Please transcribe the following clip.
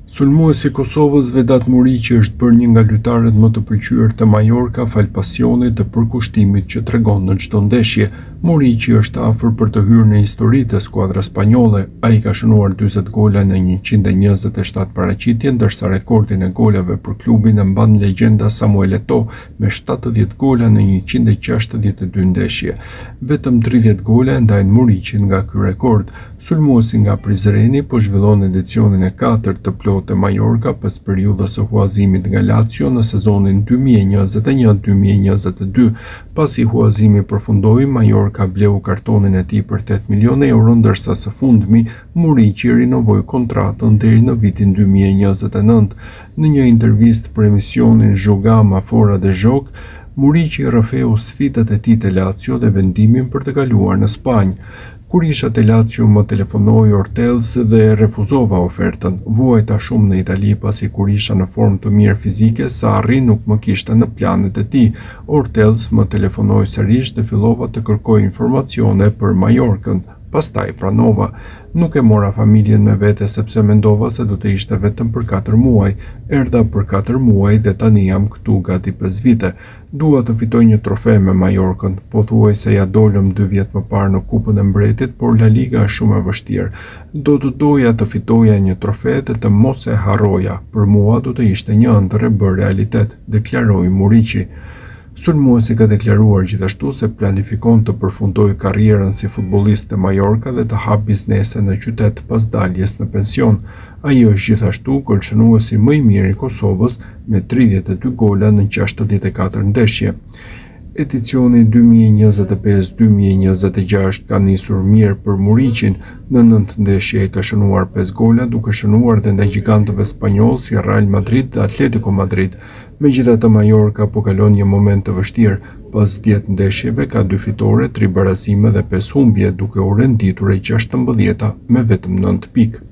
Sulmuesi i Kosovës Vedat Muriqi është bërë një nga lojtarët më të pëlqyer të Mallorca fal pasionit dhe përkushtimit që tregon në çdo ndeshje. Muriqi është afër për të hyrë në historitë e skuadrës spanjolle. Ai ka shënuar 40 gola në 127 paraqitje, ndërsa rekordin e golave për klubin e mban legjenda Samuel Eto'o me 70 gola në 162 ndeshje. Vetëm 30 gola ndajnë Muriqin nga ky rekord. Sulmuesi nga Prizreni po zhvillon edicionin e 4 të plotë e Mallorca pas periudhës së huazimit nga Lazio në sezonin 2021-2022. Pasi huazimi përfundoi, Mallorca bleu kartonin e tij për 8 milionë euro, ndërsa së fundmi Muriqi rinovoi kontratën deri në vitin 2029. Në një intervistë për emisionin Jogama Fora de Jok, Muriqi rrëfeu sfidat e tij te Lazio dhe vendimin për të kaluar në Spanjë. Kur isha te Lazio më telefonoi Ortels dhe refuzova ofertën. Vuajta shumë në Itali pasi kur isha në formë të mirë fizike, Sarri nuk më kishte në planet e tij. Ortels më telefonoi sërish dhe fillova të kërkoj informacione për Mallorcën. Pastaj pranova. Nuk e mora familjen me vete sepse mendova se do të ishte vetëm për 4 muaj. Erdha për 4 muaj dhe tani jam këtu gati 5 vite. Dua të fitoj një trofe me Mallorcën. Pothuajse ja dolëm 2 vjet më parë në Kupën e Mbretit, por La Liga është shumë e vështirë. Do të doja të fitoja një trofe dhe të mos e harroja. Për mua do të ishte një ëndër e bërë realitet, deklaroi Muriqi. Sulmuesi ka deklaruar gjithashtu se planifikon të përfundojë karrierën si futbollist te Mallorca dhe të hapë biznese në qytet pas daljes në pension. Ai është gjithashtu golshënuesi më i mirë i Kosovës me 32 gola në 64 ndeshje. Edicioni 2025-2026 ka nisur mirë për Muriqin. Në 9 ndeshje ka shënuar 5 gola, duke shënuar dhe ndaj gjigantëve spanjoll si Real Madrid dhe Atletico Madrid. Megjithatë, Mallorca po kalon një moment të vështirë. Pas 10 ndeshjeve ka 2 fitore, 3 barazime dhe 5 humbje, duke u renditur e 16 me vetëm 9 pikë.